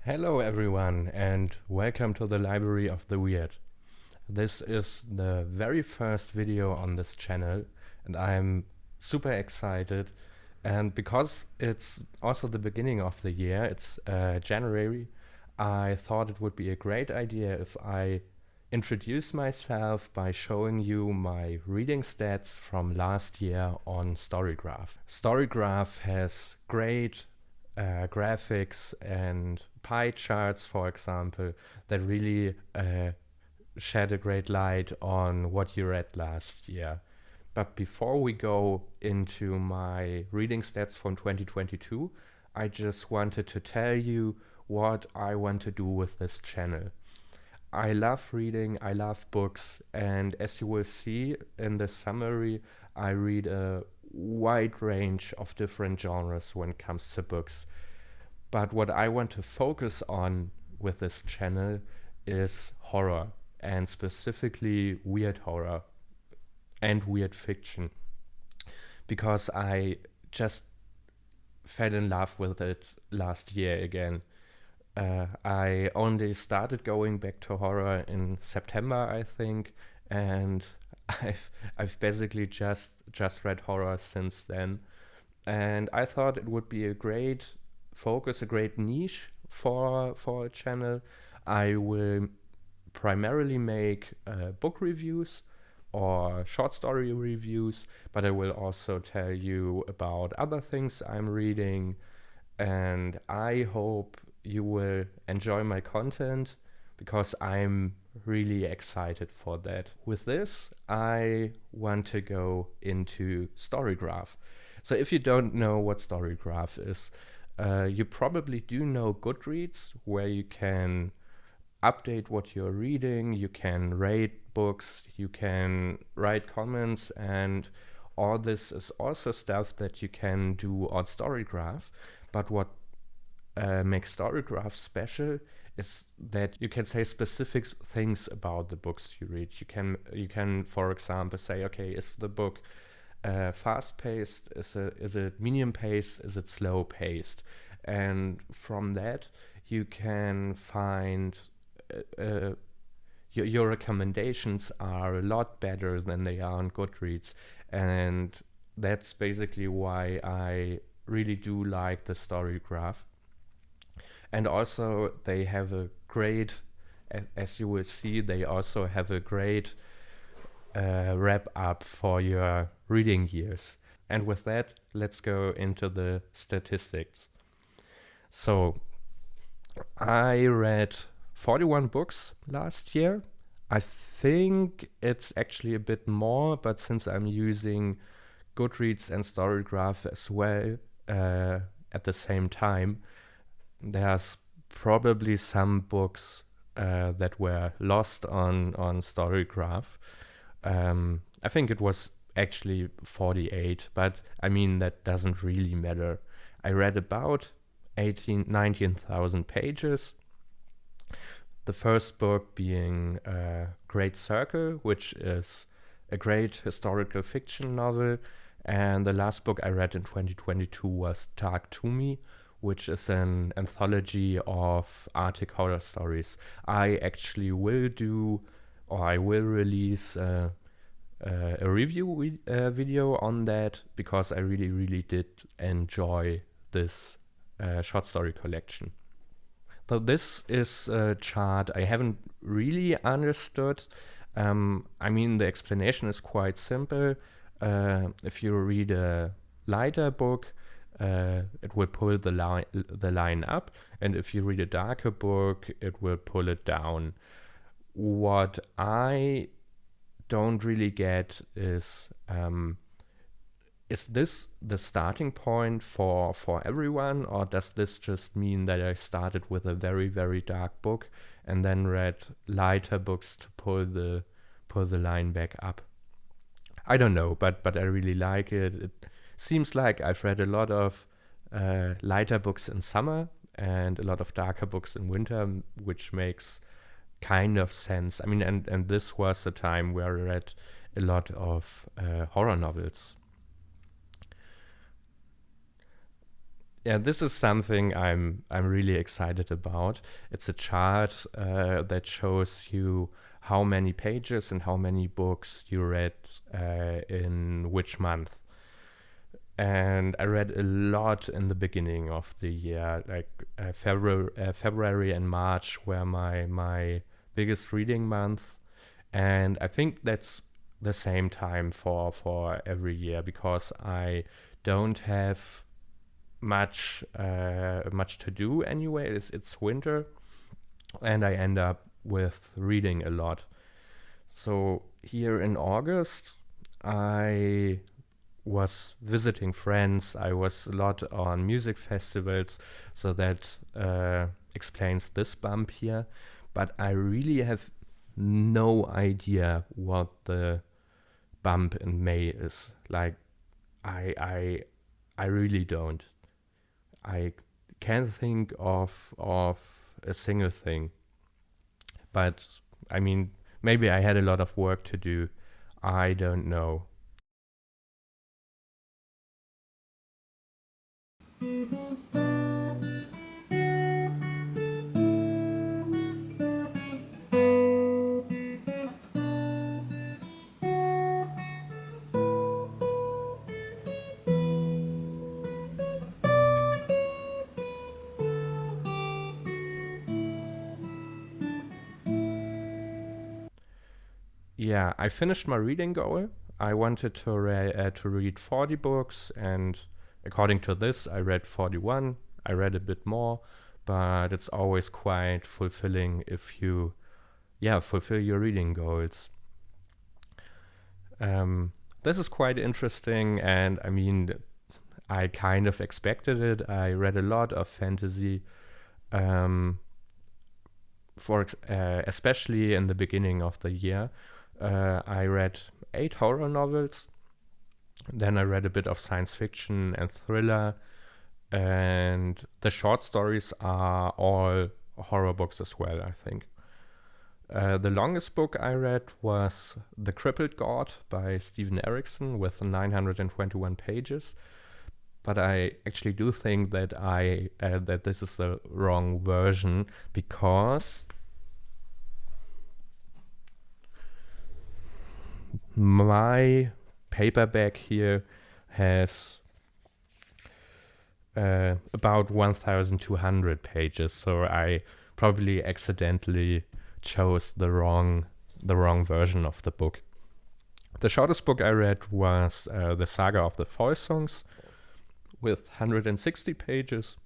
Hello, everyone, and welcome to the Library of the Weird. This is the very first video on this channel, and I'm super excited. And because it's also the beginning of the year, it's January, I thought it would be a great idea if I introduce myself by showing you my reading stats from last year on Storygraph. Storygraph has great graphics and pie charts, for example, that really shed a great light on what you read last year. But before we go into my reading stats from 2022, I just wanted to tell you what I want to do with this channel. I love reading, I love books, and as you will see in the summary, I read a wide range of different genres when it comes to books. But what I want to focus on with this channel is horror, and specifically weird horror and weird fiction, because I just fell in love with it last year again. I only started going back to horror in September, I think, and I've basically just read horror since then. And I thought it would be a great focus, a great niche for a channel. I will primarily make book reviews or short story reviews, but I will also tell you about other things I'm reading, and I hope you will enjoy my content because I'm really excited for that. With this, I want to go into Storygraph. So if you don't know what Storygraph is, you probably do know Goodreads, where you can update what you're reading, you can rate books, you can write comments, and all this is also stuff that you can do on Storygraph. But what makes Storygraph special is that you can say specific things about the books you read. You can, for example, say, okay, is the book fast paced? Is it medium paced? Is it slow paced? And from that, you can find your recommendations are a lot better than they are on Goodreads, and that's basically why I really do like the Storygraph. And also, they have a great, as you will see, they also have a great wrap up for your reading years. And with that, let's go into the statistics. So, I read 41 books last year. I think it's actually a bit more, but since I'm using Goodreads and Storygraph as well at the same time, there's probably some books that were lost on Storygraph. I think it was actually 48, but I mean, that doesn't really matter. I read about 19,000 pages. The first book being Great Circle, which is a great historical fiction novel. And the last book I read in 2022 was Dark Toomey, which is an anthology of Arctic horror stories. I actually will do, or I will release a review video on that, because I really, really did enjoy this short story collection. So this is a chart I haven't really understood. I mean, the explanation is quite simple. If you read a lighter book, it will pull the line up, and if you read a darker book, it will pull it down. What I don't really get is this the starting point for everyone, or does this just mean that I started with a very, very dark book and then read lighter books to pull the line back up? I don't know, but I really like it. It seems like I've read a lot of lighter books in summer and a lot of darker books in winter, which makes kind of sense. I mean, and this was the time where I read a lot of horror novels. Yeah, this is something I'm really excited about. It's a chart that shows you how many pages and how many books you read in which month. And I read a lot in the beginning of the year, like February and March were my biggest reading month, and I think that's the same time for every year because I don't have much to do anyway. It's winter, and I end up with reading a lot. So here in August, I was visiting friends. I was a lot on music festivals, so that explains this bump here. But I really have no idea what the bump in May is. Like, I really don't. I can't think of a single thing. But I mean, maybe I had a lot of work to do. I don't know. Yeah, I finished my reading goal. I wanted to read 40 books, and according to this, I read 41. I read a bit more, but it's always quite fulfilling if you, yeah, fulfill your reading goals. This is quite interesting, and I mean, I kind of expected it. I read a lot of fantasy, um, especially in the beginning of the year. I read 8 horror novels. Then I read a bit of science fiction and thriller. And the short stories are all horror books as well, I think. The longest book I read was The Crippled God by Stephen Erickson with 921 pages. But I actually do think that that this is the wrong version because my paperback here has about 1,200 pages, so I probably accidentally chose the wrong version of the book. The shortest book I read was The Saga of the Volsungs with 160 pages.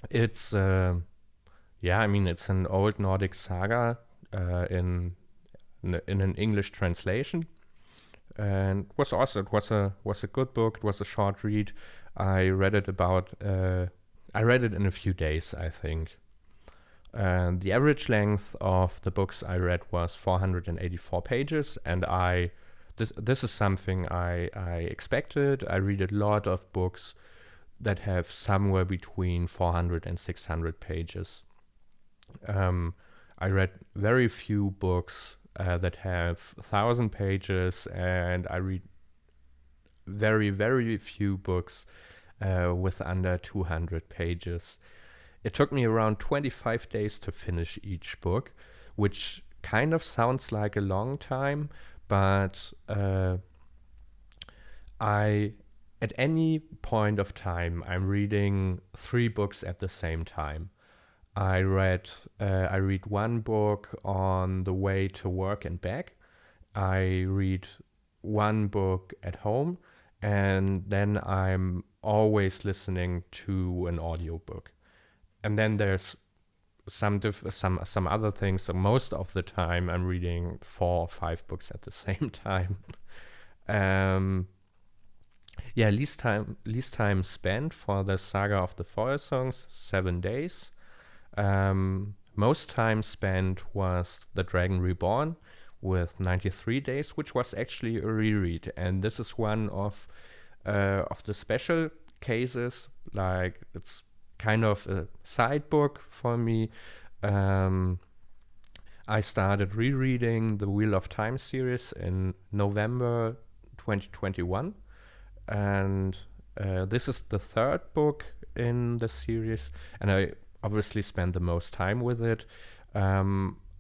It's it's an old Nordic saga in an English translation, and was also it was a good book. It was a short read. I read it in a few days, I think. And the average length of the books I read was 484 pages, and this is something I expected. I read a lot of books that have somewhere between 400 and 600 pages. I read very few books that have 1,000 pages, and I read very, very few books with under 200 pages. It took me around 25 days to finish each book, which kind of sounds like a long time, but at any point of time, I'm reading 3 books at the same time. I read one book on the way to work and back. I read one book at home, and then I'm always listening to an audiobook. And then there's some other things. So most of the time, I'm reading 4 or 5 books at the same time. Least time spent for the Saga of the Volsungs, 7 days. Most time spent was The Dragon Reborn with 93 days, which was actually a reread. And this is one of the special cases. Like, it's kind of a side book for me. I started rereading the Wheel of Time series in November 2021. And this is the 3rd book in the series, and I obviously spend the most time with it.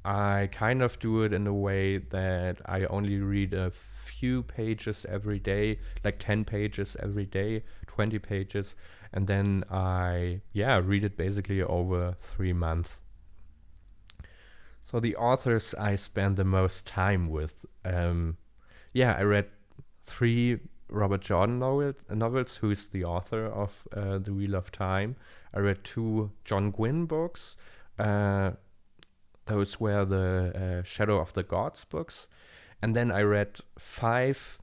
I kind of do it in a way that I only read a few pages every day, like 10 pages every day, 20 pages, and then I read it basically over 3 months. So the authors I spend the most time with, I read 3 Robert Jordan novels, who is the author of The Wheel of Time. I read 2 John Gwynne books. Those were the Shadow of the Gods books. And then I read 5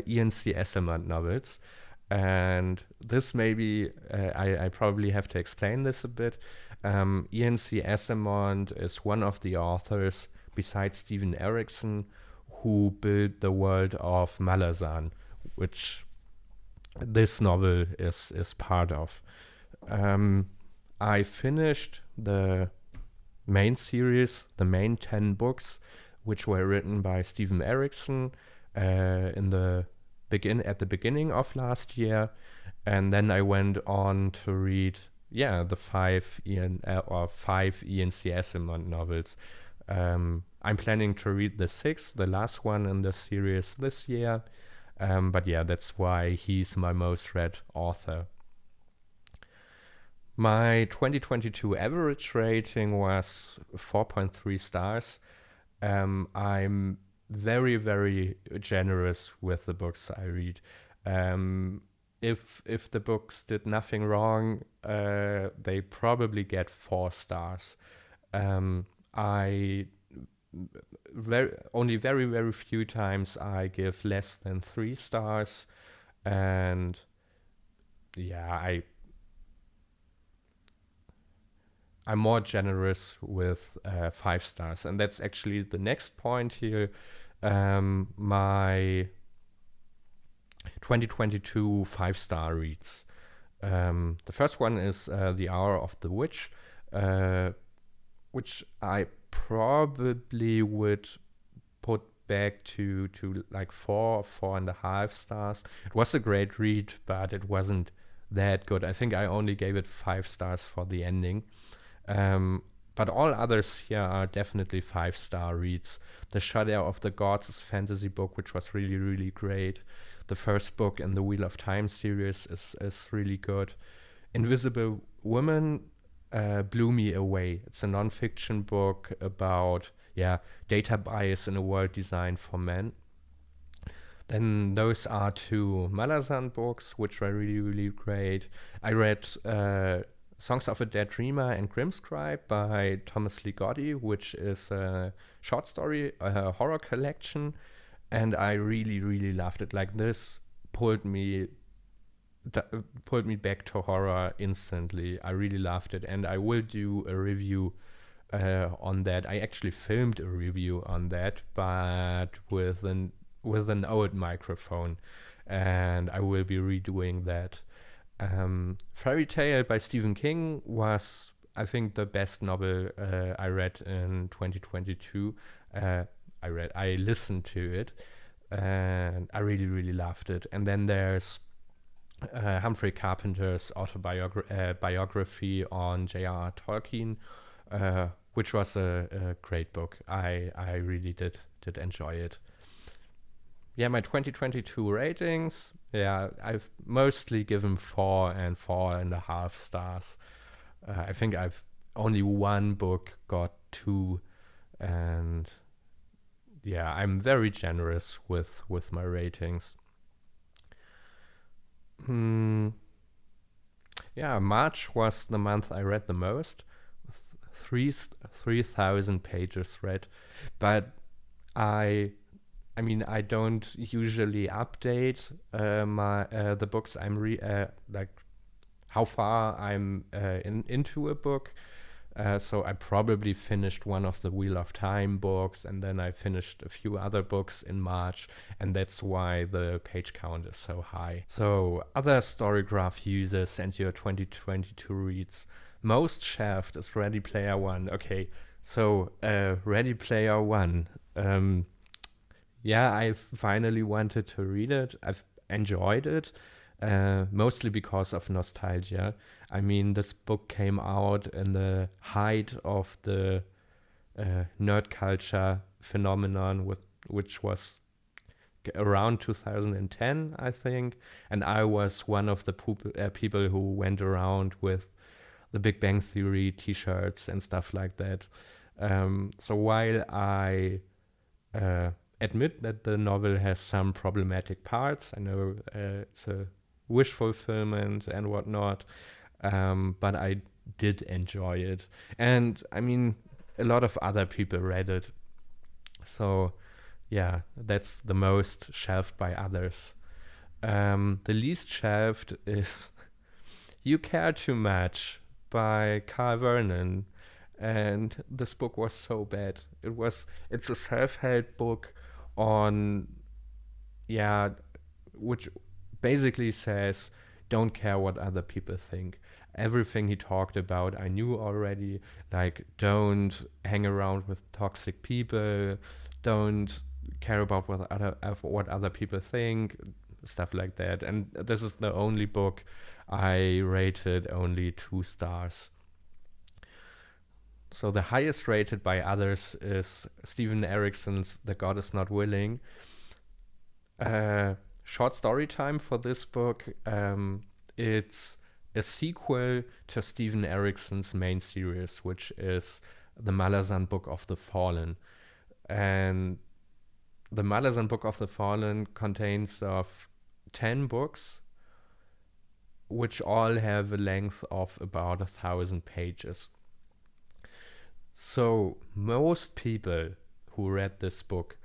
Ian C. Asimov novels. And this maybe, I probably have to explain this a bit. Ian C. Asimov is one of the authors, besides Steven Erikson, who built the world of Malazan, which this novel is part of. I finished the main series, the main 10 books, which were written by Steven Erikson at the beginning of last year, and then I went on to read the 5 Ian C. Asimov novels. I'm planning to read the 6th, the last one in the series this year, but that's why he's my most read author. My 2022 average rating was 4.3 stars. I'm very, very generous with the books I read. If the books did nothing wrong, they probably get 4 stars. Only very, very few times I give less than 3 stars, and I'm more generous with 5 stars, and that's actually the next point here. My 2022 5-star reads. The first one is The Hour of the Witch, which I probably would put back to like 4.5 stars. It was a great read, but it wasn't that good. I think I only gave it 5 stars for the ending. But all others here are definitely 5-star reads. The Shadow of the Gods is a fantasy book, which was really, really great. The first book in the Wheel of Time series is really good. Invisible Woman blew me away. It's a non-fiction book about data bias in a world designed for men. Then those are 2 Malazan books, which were really, really great. I read Songs of a Dead Dreamer and Grimscribe by Thomas Ligotti, which is a short story, a horror collection, and I really, really loved it. Like, this pulled me back to horror instantly. I really loved it, and I will do a review on that. I actually filmed a review on that, but with an old microphone, and I will be redoing that. Fairy Tale by Stephen King was, I think, the best novel I read in 2022. I listened to it, and I really, really loved it. And then there's Humphrey Carpenter's biography on J.R.R. Tolkien, which was a great book. I really did enjoy it. My 2022 ratings, I've mostly given 4 and 4.5 stars. I think I've only one book got 2, and I'm very generous with my ratings. March was the month I read the most, 3,000 pages read, but I don't usually update the books I'm like how far I'm into a book. So I probably finished one of the Wheel of Time books, and then I finished a few other books in March, and that's why the page count is so high. So other Storygraph users and your 2022 reads. Most shelved is Ready Player One. Okay, so Ready Player One. I finally wanted to read it. I've enjoyed it, mostly because of nostalgia. I mean, this book came out in the height of the nerd culture phenomenon, which was around 2010, I think. And I was one of the people who went around with the Big Bang Theory t-shirts and stuff like that. So while I admit that the novel has some problematic parts, I know it's a wish fulfillment and whatnot, but I did enjoy it. And I mean, a lot of other people read it. So yeah, that's the most shelved by others. The least shelved is You Care Too Much by Carl Vernon. And this book was so bad. It's a self-help book on, which basically says, don't care what other people think. Everything he talked about, I knew already. Like, don't hang around with toxic people. Don't care about what other people think. Stuff like that. And this is the only book I rated only 2 stars. So the highest rated by others is Steven Erikson's The God Is Not Willing. Short story time for this book. It's a sequel to Steven Erikson's main series, which is the Malazan Book of the Fallen. And the Malazan Book of the Fallen contains of 10 books, which all have a length of about 1,000 pages. So most people who read this book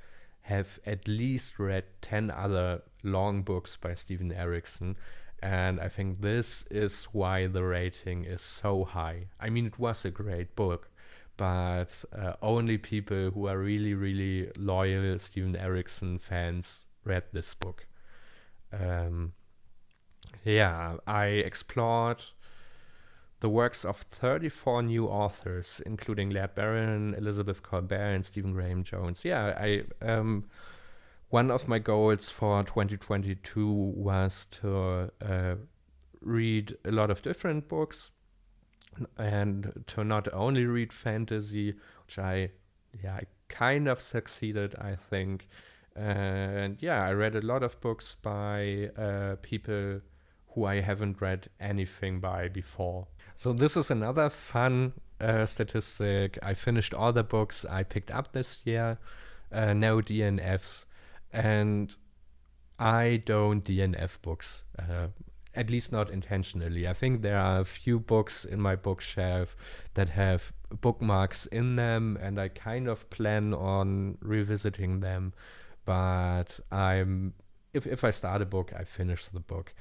have at least read 10 other long books by Steven Erikson. And I think this is why the rating is so high. I mean, it was a great book, but only people who are really, really loyal Steven Erikson fans read this book. I explored the works of 34 new authors, including Laird Barron, Elizabeth Colbert, and Stephen Graham Jones. One of my goals for 2022 was to read a lot of different books and to not only read fantasy, which I kind of succeeded, I think. And I read a lot of books by people who I haven't read anything by before. So this is another fun statistic. I finished all the books I picked up this year, no DNFs, and I don't DNF books, at least not intentionally. I think there are a few books in my bookshelf that have bookmarks in them, and I kind of plan on revisiting them, but if I start a book, I finish the book.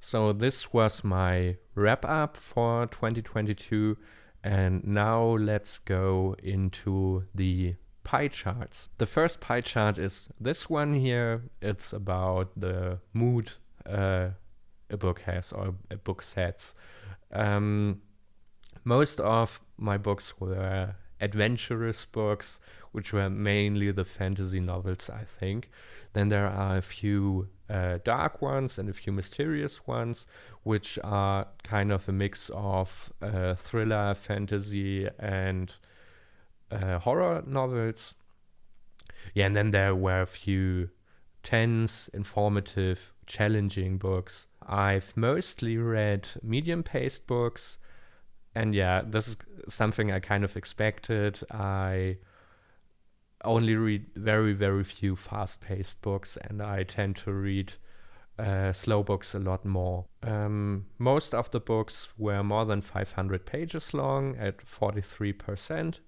So this was my wrap up for 2022, and now let's go into the pie charts. The first pie chart is this one here. It's about the mood a book has, or a book sets. Most of my books were adventurous books, which were mainly the fantasy novels, I think. Then there are a few dark ones and a few mysterious ones, which are kind of a mix of thriller, fantasy, and horror novels. And then there were a few tense, informative, challenging books. I've mostly read medium-paced books, and this is something I kind of expected. I only read very, very few fast-paced books, and I tend to read slow books a lot more. Most of the books were more than 500 pages long at 43%.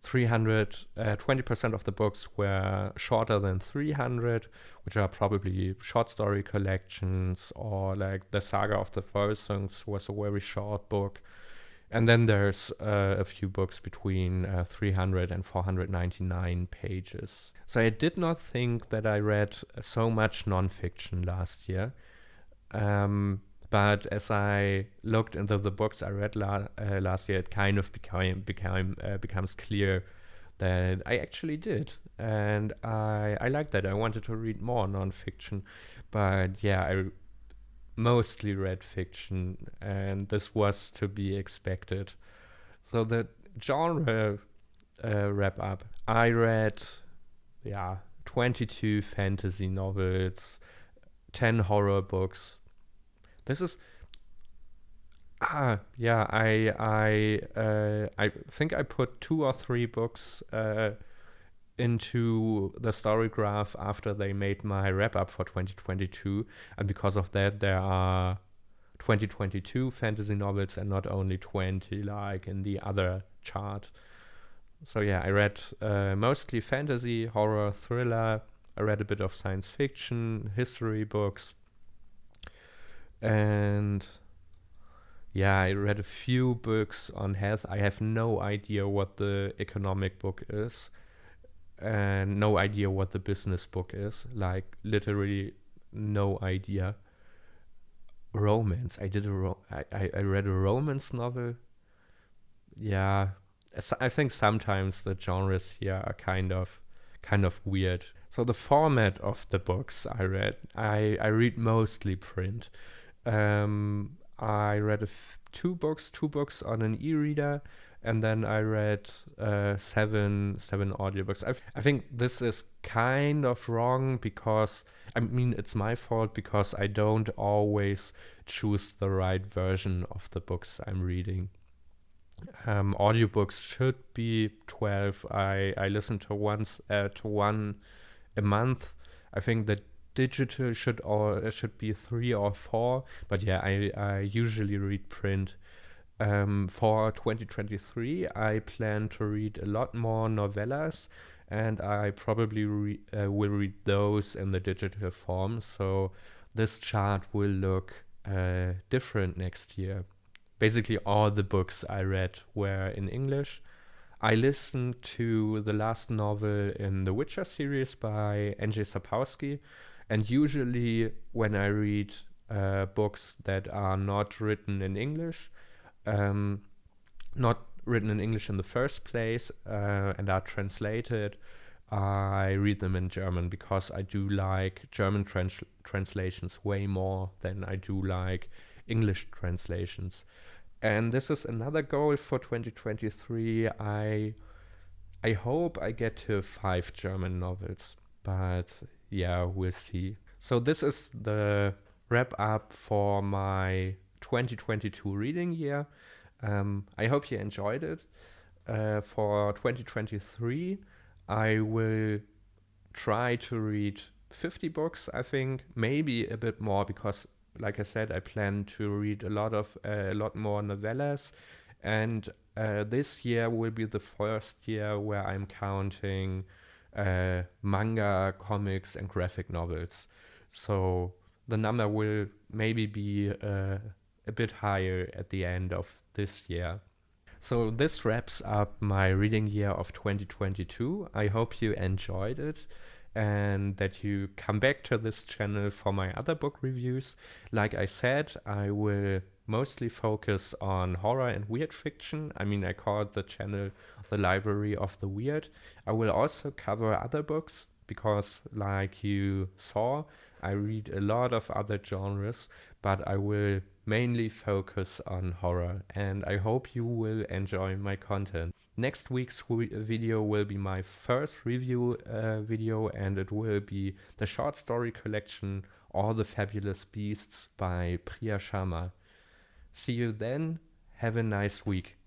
20% of the books were shorter than 300, which are probably short story collections, or like the Saga of the Volsungs was a very short book. And then there's a few books between 300 and 499 pages. So I did not think that I read so much nonfiction last year. But as I looked into the books I read last year, it kind of becomes clear that I actually did. And I like that. I wanted to read more nonfiction. But mostly read fiction, and this was to be expected. So the genre wrap up. I read, 22 fantasy novels, 10 horror books. This is I think I put 2 or 3 books into the story graph after they made my wrap up for 2022, and because of that there are 2022 fantasy novels and not only 20 like in the other chart. So yeah, I read mostly fantasy, horror, thriller. I read a bit of science fiction, history books, and yeah, I read a few books on health. I have no idea what the economic book is, and no idea what the business book is. Like literally no idea. Romance. I read a romance novel. Yeah, I think sometimes the genres here are kind of weird. So the format of the books I read, I read mostly print. I read 2 books on an e-reader, and then I read 7 audiobooks. I think this is kind of wrong because, I mean, it's my fault because I don't always choose the right version of the books I'm reading. Audiobooks should be 12. I listen to one a month. I think the digital should be 3 or 4, but yeah, I usually read print. For 2023, I plan to read a lot more novellas, and I probably will read those in the digital form. So this chart will look different next year. Basically, all the books I read were in English. I listened to the last novel in the Witcher series by Andrzej Sapkowski, and usually when I read books that are not written in English, not written in English in the first place, and are translated, I read them in German because I do like German translations way more than I do like English translations. And this is another goal for 2023. I hope I get to 5 German novels, but yeah, we'll see. So this is the wrap up for my 2022 reading year. I hope you enjoyed it. For 2023, I will try to read 50 books, I think, maybe a bit more, because like I said, I plan to read a lot more novellas, and this year will be the first year where I'm counting manga, comics, and graphic novels. So the number will maybe be a bit higher at the end of this year. So this wraps up my reading year of 2022. I hope you enjoyed it, and that you come back to this channel for my other book reviews. Like I said, I will mostly focus on horror and weird fiction. I mean, I called the channel The Library of the Weird. I will also cover other books because, like you saw, I read a lot of other genres, but I will mainly focus on horror, and I hope you will enjoy my content. Next week's video will be my first review video, and it will be the short story collection All the Fabulous Beasts by Priya Sharma. See you then. Have a nice week.